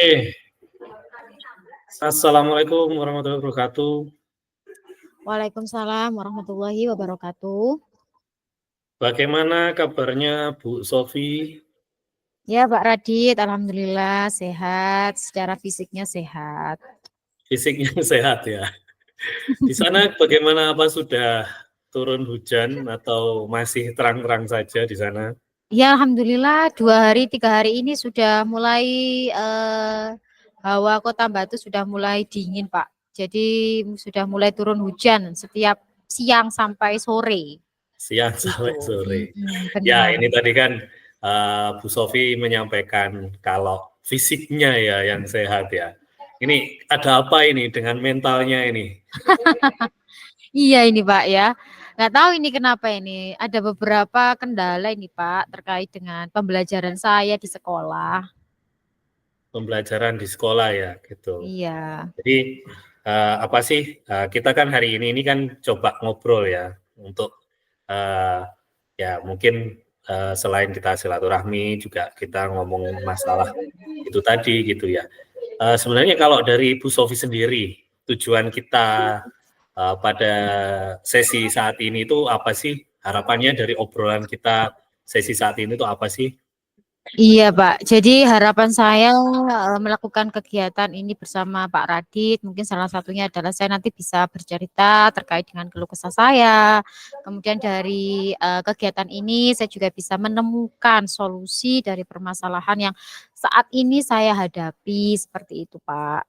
Oke, assalamualaikum warahmatullahi wabarakatuh. Waalaikumsalam warahmatullahi wabarakatuh. Bagaimana kabarnya Bu Sofi? Ya Pak Radit, alhamdulillah sehat, secara fisiknya sehat. Fisiknya sehat ya. Di sana bagaimana, apa sudah turun hujan atau masih terang-terang saja di sana? Ya alhamdulillah 2 hari 3 hari ini sudah mulai hawa Kota Batu sudah mulai dingin Pak. Jadi sudah mulai turun hujan setiap siang sampai sore. Siang sampai Gitu. sore. Ya, Benar. ini tadi kan Bu Sofi menyampaikan kalau fisiknya ya yang sehat ya. Ini ada apa ini dengan mentalnya ini? Iya ini Pak ya. Nggak tahu ini kenapa ini. Ada beberapa kendala ini Pak terkait dengan pembelajaran saya di sekolah. Pembelajaran di sekolah ya, gitu. Iya. Jadi apa sih kita kan hari ini kan coba ngobrol ya untuk ya mungkin selain kita silaturahmi juga kita ngomong masalah itu tadi gitu ya. Sebenarnya kalau dari Bu Sofi sendiri tujuan kita pada sesi saat ini itu apa sih? Harapannya dari obrolan kita sesi saat ini itu apa sih? Iya Pak, jadi harapan saya melakukan kegiatan ini bersama Pak Radit, mungkin salah satunya adalah saya nanti bisa bercerita terkait dengan keluh kesah saya. Kemudian dari kegiatan ini saya juga bisa menemukan solusi dari permasalahan yang saat ini saya hadapi, seperti itu Pak.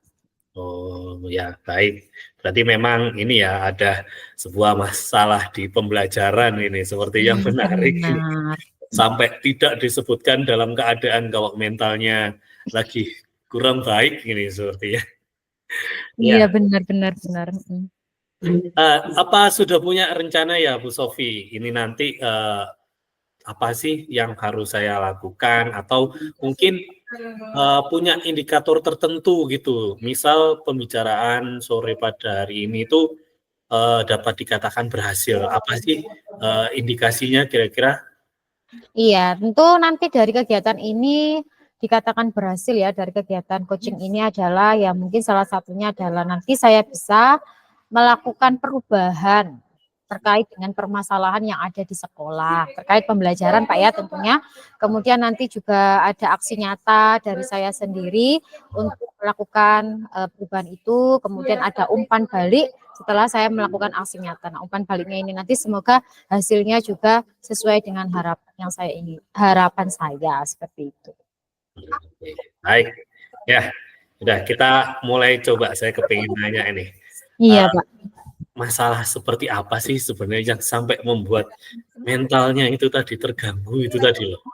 Oh ya, baik. Berarti memang ini ya ada sebuah masalah di pembelajaran ini seperti yang menarik ini. Benar. Sampai tidak disebutkan dalam keadaan kalau mentalnya lagi kurang baik ini sepertinya. Iya Ya. benar benar benar. Apa sudah punya rencana ya Bu Sofi? Ini nanti apa sih yang harus saya lakukan atau mungkin punya indikator tertentu gitu. Misal pembicaraan sore pada hari ini itu dapat dikatakan berhasil. Apa sih indikasinya kira-kira? Iya, tentu nanti dari kegiatan ini dikatakan berhasil ya, dari kegiatan coaching ini adalah ya mungkin salah satunya adalah nanti saya bisa melakukan perubahan terkait dengan permasalahan yang ada di sekolah, terkait pembelajaran Pak ya tentunya. Kemudian nanti juga ada aksi nyata dari saya sendiri untuk melakukan perubahan itu, kemudian ada umpan balik setelah saya melakukan aksi nyata. Nah, umpan baliknya ini nanti semoga hasilnya juga sesuai dengan harapan yang saya ingin, harapan saya seperti itu. Baik, ya, udah kita mulai coba. Saya kepingin nanya ini, Iya Pak. masalah seperti apa sih sebenarnya yang sampai membuat mentalnya itu tadi terganggu itu tadi loh?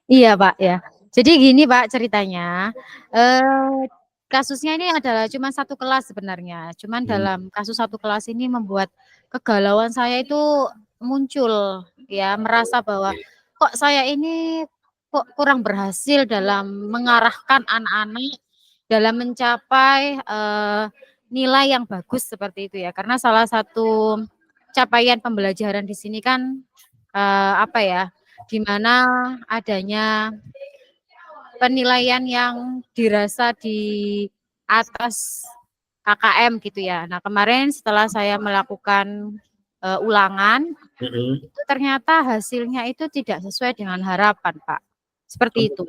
Iya Pak ya. Jadi gini Pak ceritanya, kasusnya ini adalah cuma satu kelas sebenarnya. Cuman dalam kasus satu kelas ini membuat kegalauan saya itu muncul ya, merasa bahwa kok saya ini kok kurang berhasil dalam mengarahkan anak-anak dalam mencapai nilai yang bagus seperti itu ya. Karena salah satu capaian pembelajaran di sini kan apa ya, di mana adanya penilaian yang dirasa di atas KKM gitu ya. Nah, kemarin setelah saya melakukan ulangan, itu ternyata hasilnya itu tidak sesuai dengan harapan, Pak. Seperti itu.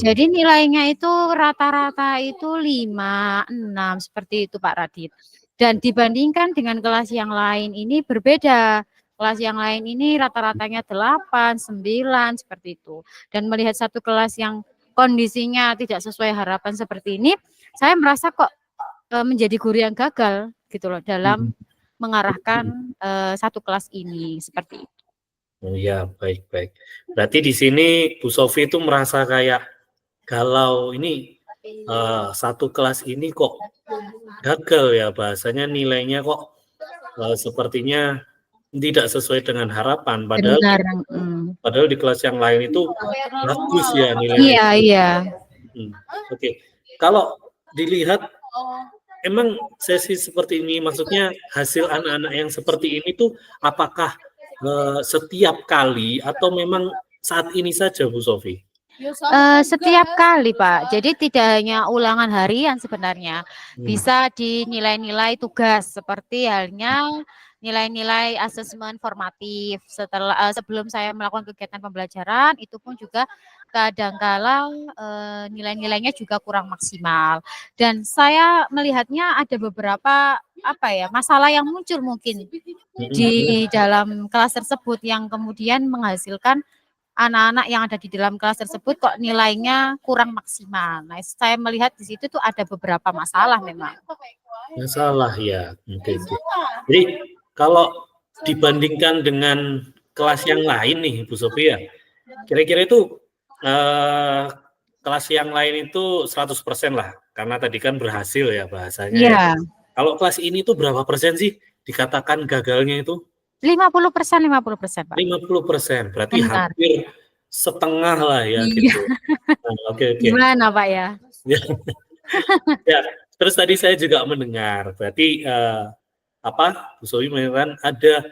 Jadi nilainya itu rata-rata itu 5, 6 seperti itu Pak Radit. Dan dibandingkan dengan kelas yang lain ini berbeda. Kelas yang lain ini rata-ratanya 8, 9 seperti itu. Dan melihat satu kelas yang kondisinya tidak sesuai harapan seperti ini, saya merasa kok menjadi guru yang gagal gitu loh dalam mengarahkan satu kelas ini seperti itu. Oh ya, baik-baik. Berarti di sini Bu Sofi itu merasa kayak galau ini satu kelas ini kok gagal ya, bahasanya nilainya kok sepertinya tidak sesuai dengan harapan. Padahal di kelas yang lain itu bagus ya nilainya. Iya, iya. Oke. Kalau dilihat emang sesi seperti ini, maksudnya hasil anak-anak yang seperti ini tuh apakah setiap kali atau memang saat ini saja Bu Sofi? Setiap kali, Pak. Jadi tidak hanya ulangan harian sebenarnya, bisa di nilai-nilai tugas seperti halnya nilai-nilai asesmen formatif. Sebelum saya melakukan kegiatan pembelajaran, itu pun juga kadangkala nilai-nilainya juga kurang maksimal. Dan saya melihatnya ada beberapa masalah yang muncul mungkin di dalam kelas tersebut yang kemudian menghasilkan anak-anak yang ada di dalam kelas tersebut kok nilainya kurang maksimal. Nah, saya melihat di situ tuh ada beberapa masalah memang. Masalah ya, oke. Jadi kalau dibandingkan dengan kelas yang lain nih, Bu Sofia, kira-kira itu kelas yang lain itu 100% lah, karena tadi kan berhasil ya bahasanya ya. Iya. Kalau kelas ini tuh berapa persen sih dikatakan gagalnya itu? 50%, 50%, Pak. 50%, berarti Benar. hampir setengah lah ya Iya. gitu. Oke. Gimana, Pak ya? Ya, terus tadi saya juga mendengar, berarti Bu Sowi mengatakan ada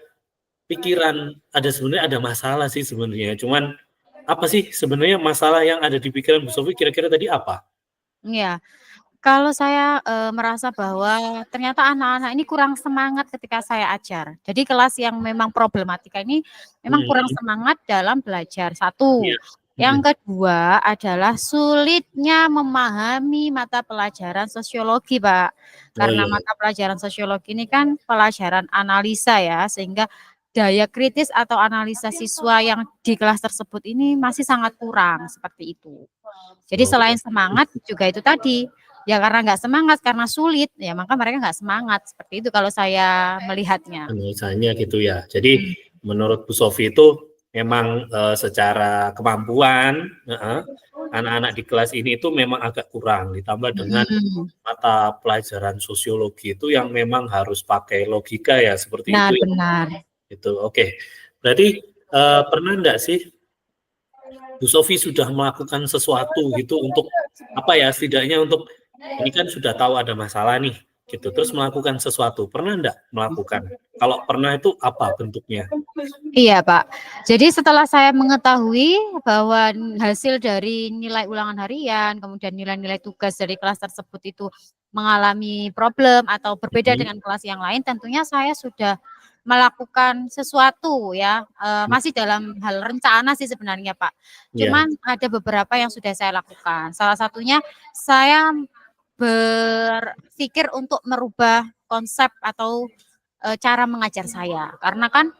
pikiran, sebenarnya ada masalah sih sebenarnya. Cuman apa sih sebenarnya masalah yang ada di pikiran Bu Sofi kira-kira tadi apa? Iya. Kalau saya merasa bahwa ternyata anak-anak ini kurang semangat ketika saya ajar. Jadi kelas yang memang problematika ini memang kurang semangat dalam belajar. Satu. Iya. Yang kedua adalah sulitnya memahami mata pelajaran sosiologi, Pak. Karena mata pelajaran sosiologi ini kan pelajaran analisa ya, sehingga daya kritis atau analisa siswa yang di kelas tersebut ini masih sangat kurang seperti itu. Jadi selain semangat juga itu tadi, ya karena nggak semangat, karena sulit, ya maka mereka nggak semangat. Seperti itu kalau saya melihatnya. Misalnya gitu ya. Jadi menurut Bu Sofi itu memang secara kemampuan anak-anak di kelas ini itu memang agak kurang, ditambah dengan mata pelajaran sosiologi itu yang memang harus pakai logika ya, seperti itu ya. Benar. Gitu. Oke. Berarti pernah enggak sih Bu Sofi sudah melakukan sesuatu gitu untuk setidaknya untuk ini kan sudah tahu ada masalah nih gitu, terus melakukan sesuatu, pernah enggak melakukan? Kalau pernah itu apa bentuknya? Iya, Pak. Jadi setelah saya mengetahui bahwa hasil dari nilai ulangan harian, kemudian nilai-nilai tugas dari kelas tersebut itu mengalami problem atau berbeda dengan kelas yang lain, tentunya saya sudah melakukan sesuatu ya, masih dalam hal rencana sih sebenarnya, Pak. Cuman ada beberapa yang sudah saya lakukan. Salah satunya saya berpikir untuk merubah konsep atau cara mengajar saya. Karena kan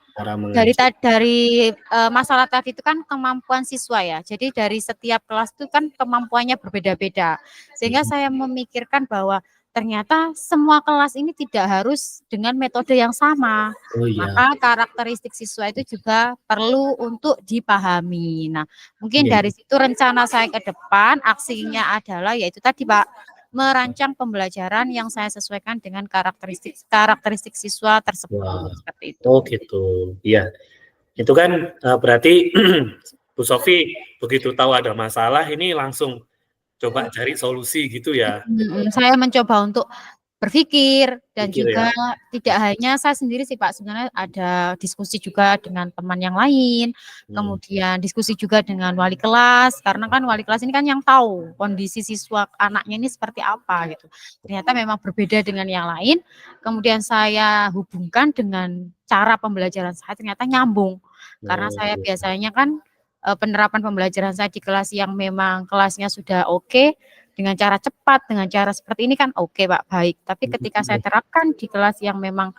dari masalah tadi itu kan kemampuan siswa ya. Jadi dari setiap kelas itu kan kemampuannya berbeda-beda. Sehingga saya memikirkan bahwa ternyata semua kelas ini tidak harus dengan metode yang sama. Maka karakteristik siswa itu juga perlu untuk dipahami. Nah, mungkin dari situ rencana saya ke depan aksinya adalah yaitu tadi, Pak, merancang pembelajaran yang saya sesuaikan dengan karakteristik siswa tersebut, seperti itu. Oh gitu, iya. Itu kan berarti Bu Sofi begitu tahu ada masalah ini langsung coba cari solusi gitu ya. Saya mencoba untuk berpikir dan juga ya. tidak hanya saya sendiri sih, Pak, sebenarnya ada diskusi juga dengan teman yang lain, kemudian diskusi juga dengan wali kelas, karena kan wali kelas ini kan yang tahu kondisi siswa anaknya ini seperti apa gitu. Ternyata memang berbeda dengan yang lain, kemudian saya hubungkan dengan cara pembelajaran saya ternyata nyambung. Karena saya biasanya kan penerapan pembelajaran saya di kelas yang memang kelasnya sudah oke, dengan cara cepat, dengan cara seperti ini kan oke, Pak, baik. Tapi ketika saya terapkan di kelas yang memang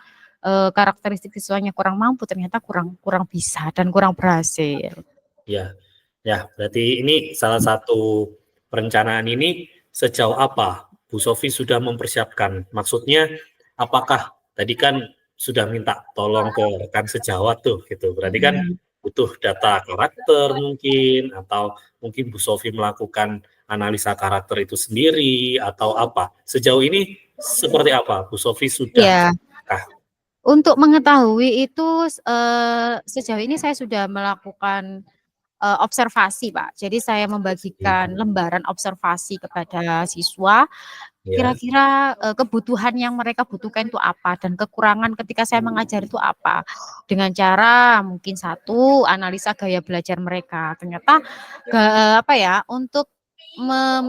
karakteristik siswanya kurang mampu, ternyata kurang bisa dan kurang berhasil. Ya, berarti ini salah satu perencanaan ini sejauh apa Bu Sofi sudah mempersiapkan? Maksudnya apakah tadi kan sudah minta tolong ke rekan sejawat tuh gitu. Berarti kan butuh data karakter mungkin, atau mungkin Bu Sofi melakukan analisa karakter itu sendiri atau apa? Sejauh ini seperti apa Bu Sofi sudah? Untuk mengetahui itu sejauh ini saya sudah melakukan observasi, Pak. Jadi saya membagikan lembaran observasi kepada siswa Ya. kira-kira kebutuhan yang mereka butuhkan itu apa dan kekurangan ketika saya mengajar itu apa. Dengan cara mungkin satu analisa gaya belajar mereka. Ternyata apa ya untuk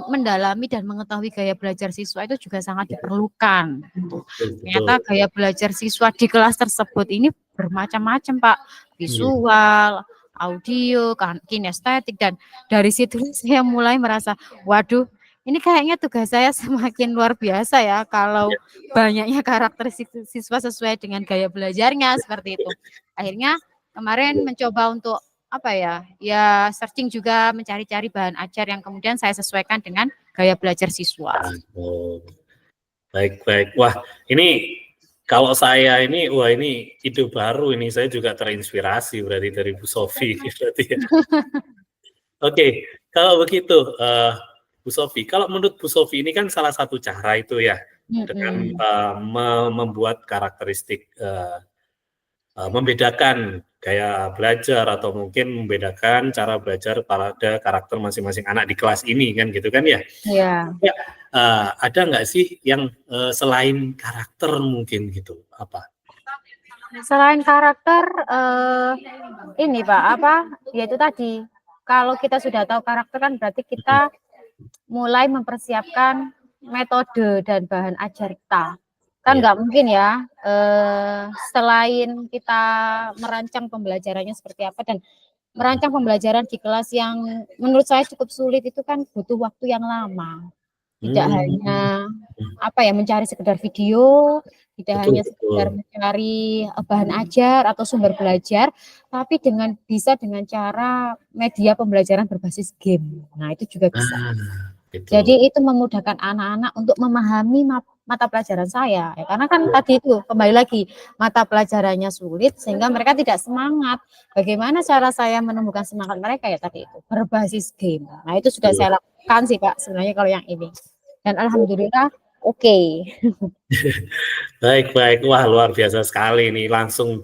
mendalami dan mengetahui gaya belajar siswa itu juga sangat diperlukan. Betul, betul. Ternyata gaya belajar siswa di kelas tersebut ini bermacam-macam, Pak. Iya. Visual, audio, kinestetik, dan dari situ saya mulai merasa, waduh, ini kayaknya tugas saya semakin luar biasa ya kalau Iya. banyaknya karakteristik siswa sesuai dengan gaya belajarnya seperti itu. Akhirnya kemarin mencoba untuk apa ya? Ya searching juga mencari-cari bahan ajar yang kemudian saya sesuaikan dengan gaya belajar siswa. Oh, baik, baik. Wah, ini kalau saya ini, wah ini ide baru ini. Saya juga terinspirasi berarti dari Bu Sofi berarti ya. Oke, kalau begitu, Bu Sofi, kalau menurut Bu Sofi ini kan salah satu cara itu ya, dengan Mhm. membuat karakteristik, membedakan gaya belajar atau mungkin membedakan cara belajar pada karakter masing-masing anak di kelas ini kan gitu kan ya? Iya. Ya, ada nggak sih yang, selain karakter mungkin gitu, apa? Selain karakter, ini Pak, apa, ya itu tadi, kalau kita sudah tahu karakter kan berarti Mhm. kita mulai mempersiapkan metode dan bahan ajar kita. Kan Iya. nggak mungkin ya, selain kita merancang pembelajarannya seperti apa dan Mhm. merancang pembelajaran di kelas yang menurut saya cukup sulit itu kan butuh waktu yang lama. Tidak Mmm. hanya, apa ya, mencari sekedar video, tidak Betul, hanya sekedar betul. mencari, bahan ajar atau sumber belajar, tapi bisa dengan cara media pembelajaran berbasis game. Nah, itu juga bisa. Ah, gitu. Jadi itu memudahkan anak-anak untuk memahami mata pelajaran saya, ya karena kan Iya. tadi itu kembali lagi, mata pelajarannya sulit sehingga mereka tidak semangat. Bagaimana cara saya menumbuhkan semangat mereka ya tadi itu, berbasis game. Nah, itu sudah Betul. saya lakukan sih, Kak, sebenarnya kalau yang ini. Dan alhamdulillah oke. Baik, baik. Wah, luar biasa sekali nih, langsung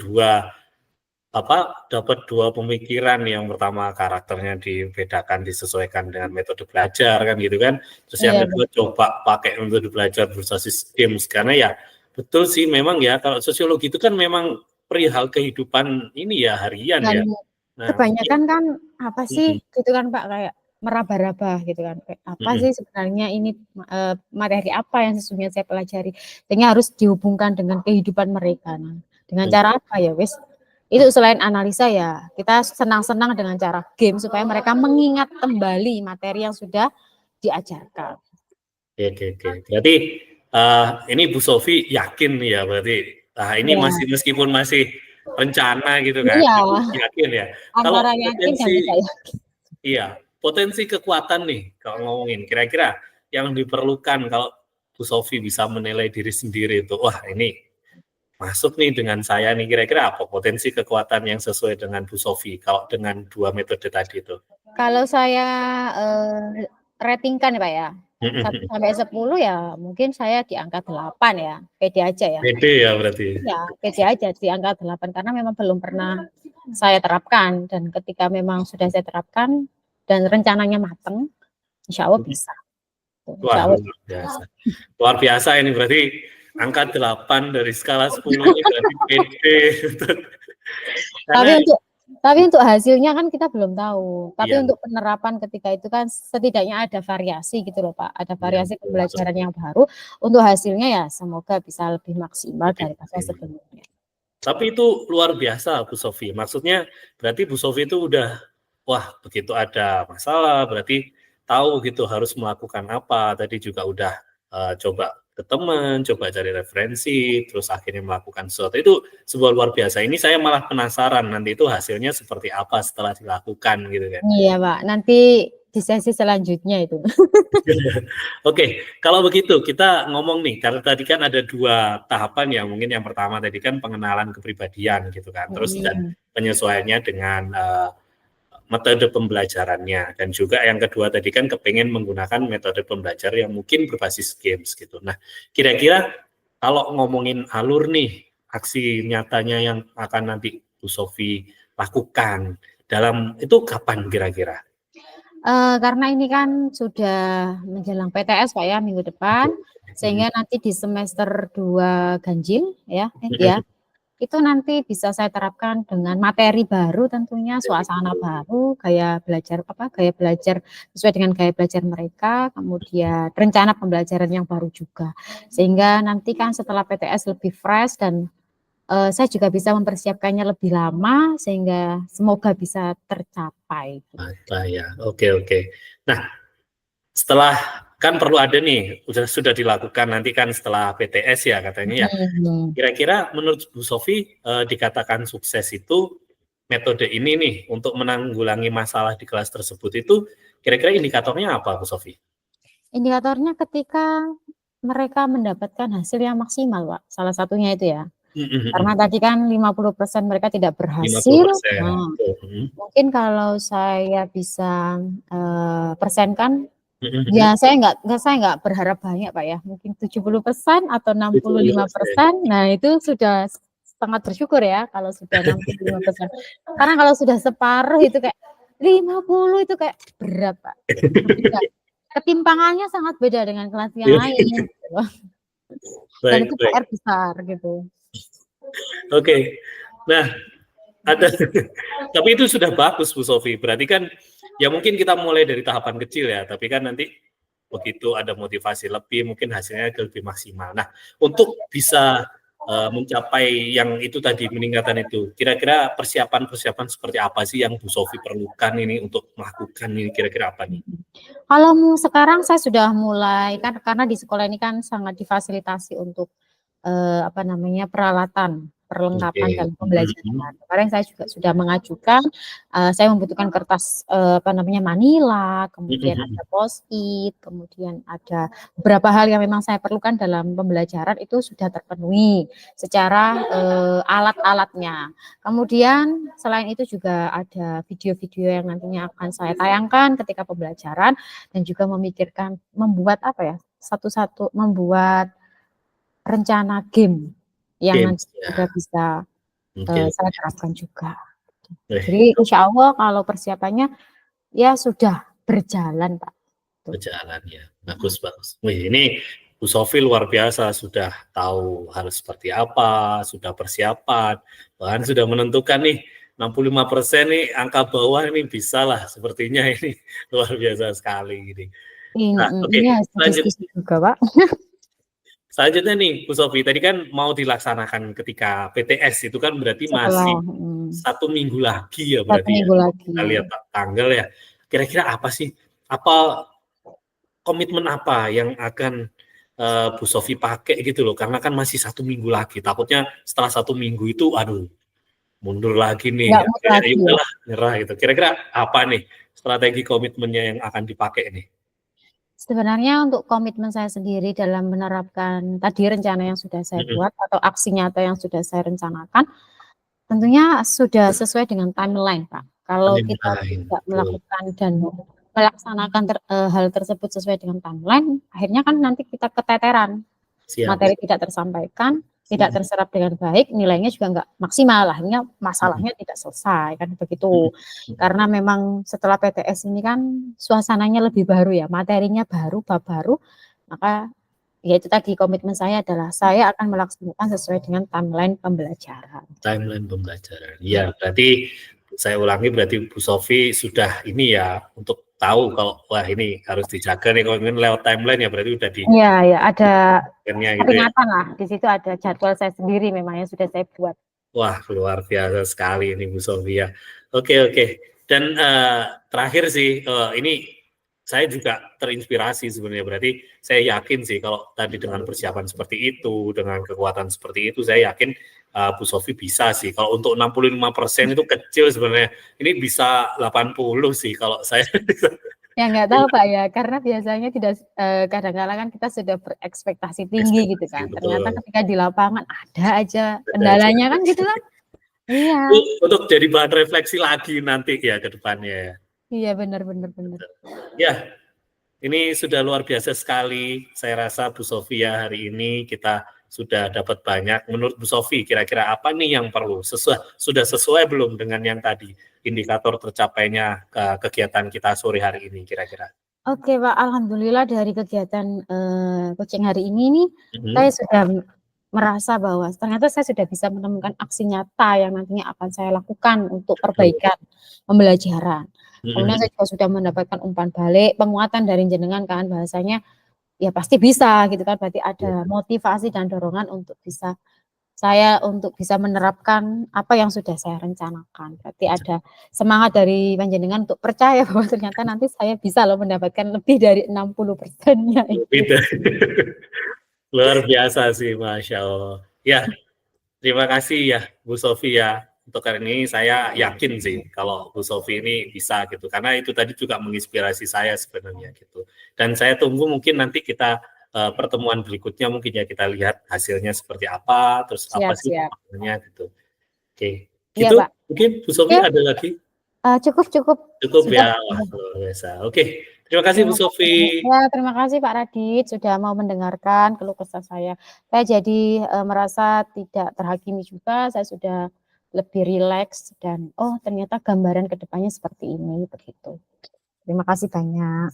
dapat 2 pemikiran. Yang pertama karakternya dibedakan, disesuaikan dengan metode belajar kan gitu kan. Terus yang Iya, kedua coba pakai metode belajar berbasis games, karena ya betul sih memang ya kalau sosiologi itu kan memang perihal kehidupan ini ya, harian dan ya. Nah mungkin kebanyakan kan apa sih mhm, gitu kan, Pak, kayak meraba-raba gitu kan, kayak apa mhm, sih sebenarnya ini, materi apa yang sesungguhnya saya pelajari, sehingga harus dihubungkan dengan kehidupan mereka. Nah, dengan mmm, cara apa ya wis, itu selain analisa ya kita senang-senang dengan cara game supaya mereka mengingat kembali materi yang sudah diajarkan. oke, oke, oke. Berarti, ini Bu Sofi yakin nih ya berarti, ini Iya, meskipun masih rencana gitu kan, iya, tapi yakin ya. Kalau antara yakin dan potensi tidak yakin. iya, potensi kekuatan nih kalau ngomongin, kira-kira yang diperlukan kalau Bu Sofi bisa menilai diri sendiri itu, "Wah ini masuk nih dengan saya nih," kira-kira apa potensi kekuatan yang sesuai dengan Bu Sofi kalau dengan 2 metode tadi itu? Kalau saya, ratingkan ya, Pak, ya, Mhm, 1 mhm. sampai 10 ya mungkin saya di angka 8 ya, pede aja ya. Pede ya berarti? Iya, pede aja di angka 8 karena memang belum pernah saya terapkan dan ketika memang sudah saya terapkan dan rencananya mateng, insya Allah Mhm. bisa, Wah, insya Allah. luar biasa. Luar biasa ini berarti angka 8 dari skala 10 ini berarti pede untuk Tapi karena untuk hasilnya kan kita belum tahu, tapi iya, untuk penerapan ketika itu kan setidaknya ada variasi gitu loh, Pak, ada iya, variasi betul, betul. pembelajaran yang baru, untuk hasilnya ya semoga bisa lebih maksimal Lebih daripada pede. sebelumnya. Tapi itu luar biasa Bu Sofi, maksudnya berarti Bu Sofi itu udah, wah begitu ada masalah berarti tahu gitu harus melakukan apa, tadi juga udah, coba ke teman, coba cari referensi, terus akhirnya melakukan sesuatu, itu sebuah luar biasa. Ini saya malah penasaran nanti itu hasilnya seperti apa setelah dilakukan gitu kan. Iya, Pak, nanti di sesi selanjutnya itu. Oke, kalau begitu kita ngomong nih, karena tadi kan ada 2 tahapan ya, mungkin yang pertama tadi kan pengenalan kepribadian gitu kan, terus dan Mhm. penyesuaiannya dengan, metode pembelajarannya, dan juga yang kedua tadi kan kepengen menggunakan metode pembelajar yang mungkin berbasis games gitu. Nah, kira-kira kalau ngomongin alur nih, aksi nyatanya yang akan nanti Bu Sofi lakukan dalam itu kapan kira-kira? Karena ini kan sudah menjelang PTS, Pak, ya, minggu depan. sehingga nanti di semester 2 ganjil ya, itu nanti bisa saya terapkan dengan materi baru tentunya, suasana baru, gaya belajar sesuai dengan gaya belajar mereka, kemudian rencana pembelajaran yang baru juga. Sehingga nanti kan setelah PTS lebih fresh dan saya juga bisa mempersiapkannya lebih lama sehingga semoga bisa tercapai. Ya, oke. Nah, setelah kan perlu ada nih, sudah dilakukan nanti kan setelah PTS ya katanya ya. Kira-kira menurut Bu Sofi dikatakan sukses itu metode ini nih untuk menanggulangi masalah di kelas tersebut itu kira-kira indikatornya apa Bu Sofi? Indikatornya ketika mereka mendapatkan hasil yang maksimal, Pak. Salah satunya itu ya. Karena tadi kan 50% mereka tidak berhasil. 50%. Nah, mungkin kalau saya bisa persenkan, ya saya nggak berharap banyak Pak ya, mungkin 70% atau 65%. Nah itu sudah sangat bersyukur ya kalau sudah 65%. Karena kalau sudah separuh itu kayak 50 itu kayak berat Pak. Ketimpangannya sangat beda dengan kelas yang lain gitu loh. Dan itu PR besar gitu. Oke. Nah, ada tapi itu sudah bagus Bu Sofi. Berarti kan ya mungkin kita mulai dari tahapan kecil ya, tapi kan nanti begitu ada motivasi lebih mungkin hasilnya lebih maksimal. Nah, untuk bisa mencapai yang itu tadi peningkatan itu, kira-kira persiapan seperti apa sih yang Bu Sofi perlukan ini untuk melakukan ini kira-kira apa nih? Kalau sekarang saya sudah mulai kan karena di sekolah ini kan sangat difasilitasi untuk perlengkapan dalam pembelajaran. Kemarin saya juga sudah mengajukan, saya membutuhkan kertas manila, kemudian ada post-it, kemudian ada beberapa hal yang memang saya perlukan dalam pembelajaran itu sudah terpenuhi secara alat-alatnya. Kemudian selain itu juga ada video-video yang nantinya akan saya tayangkan ketika pembelajaran dan juga memikirkan membuat rencana game yang nanti juga bisa saya terapkan juga. Jadi insya Allah kalau persiapannya ya sudah berjalan Pak. Berjalan ya, bagus. Wih, ini Bu Sofi luar biasa, sudah tahu harus seperti apa, sudah persiapan, bahkan sudah menentukan nih 65% nih angka bawah ini bisa lah sepertinya ini luar biasa sekali ini. Nah, diskusi juga Pak. Selanjutnya nih Bu Sofi, tadi kan mau dilaksanakan ketika PTS itu kan berarti masih 1 minggu lagi ya berarti 1 minggu lagi. Kita lihat tanggal ya. Kira-kira apa sih? Apa komitmen apa yang akan Bu Sofi pakai gitu loh? Karena kan masih 1 minggu lagi. Takutnya setelah 1 minggu itu, aduh, mundur lagi nih. Ya udahlah, nyerah gitu. Kira-kira apa nih strategi komitmennya yang akan dipakai nih? Sebenarnya untuk komitmen saya sendiri dalam menerapkan tadi rencana yang sudah saya buat atau aksi nyata yang sudah saya rencanakan, tentunya sudah sesuai dengan timeline, Pak. Kalau kita tidak melakukan dan melaksanakan hal tersebut sesuai dengan timeline, akhirnya kan nanti kita keteteran. Materi tidak tersampaikan, tidak terserap dengan baik, nilainya juga nggak maksimal, akhirnya masalahnya tidak selesai, kan begitu. Karena memang setelah PTS ini kan suasananya lebih baru ya, materinya baru, bab baru, maka ya itu tadi komitmen saya adalah saya akan melaksanakan sesuai dengan timeline pembelajaran. Timeline pembelajaran, ya berarti saya ulangi berarti Bu Sofi sudah ini ya untuk tahu kalau wah ini harus dijaga nih kalau ingin lewat timeline ya berarti udah di. Iya ada peringatan lah di situ ada jadwal saya sendiri memang yang sudah saya buat. Wah luar biasa sekali ini Bu Sofi ya. Oke dan terakhir sih ini saya juga terinspirasi sebenarnya berarti saya yakin sih kalau tadi dengan persiapan seperti itu dengan kekuatan seperti itu saya yakin Bu Sofi bisa sih. Kalau untuk 65% itu kecil sebenarnya. Ini bisa 80 sih kalau saya. Ya nggak tahu Pak ya, karena biasanya tidak kadang-kadang kan kita sudah berekspektasi tinggi gitu kan. Ternyata ketika di lapangan ada aja kendalanya kan gitu kan. Iya. Untuk jadi bahan refleksi lagi nanti ya ke depannya. Iya benar. Ya, ini sudah luar biasa sekali. Saya rasa Bu Sofi ya hari ini kita sudah dapat banyak. Menurut Bu Sofi, kira-kira apa nih yang perlu? Sudah sesuai belum dengan yang tadi indikator tercapainya kegiatan kita sore hari ini kira-kira? Oke Pak, alhamdulillah dari kegiatan, coaching hari ini nih, saya sudah merasa bahwa ternyata saya sudah bisa menemukan aksi nyata yang nantinya akan saya lakukan untuk perbaikan pembelajaran. Kemudian saya juga sudah mendapatkan umpan balik, penguatan dari jenengan kan, bahasanya ya pasti bisa gitu kan, berarti ada motivasi dan dorongan untuk bisa menerapkan apa yang sudah saya rencanakan. Berarti ada semangat dari panjenengan untuk percaya bahwa ternyata nanti saya bisa loh mendapatkan lebih dari 60%-nya itu. Luar biasa sih, Masya Allah. Ya, terima kasih ya Bu Sofi ya. Untuk hari ini saya yakin sih kalau Bu Sofi ini bisa gitu. Karena itu tadi juga menginspirasi saya sebenarnya gitu. Dan saya tunggu mungkin nanti kita pertemuan berikutnya mungkin ya kita lihat hasilnya seperti apa, terus apa Siap sih siap. maknanya gitu. Oke, Iya, gitu Pak. mungkin Bu Sofi Oke, ada lagi? cukup cukup. Cukup Sudah. ya, wah luar biasa. Oke, terima kasih Bu Terima Sofi. kasih. Ya, terima kasih Pak Radit sudah mau mendengarkan keluh kesah saya. Saya jadi, merasa tidak terhakimi juga, saya sudah lebih rileks dan, oh ternyata gambaran ke depannya seperti ini, begitu. Terima kasih banyak.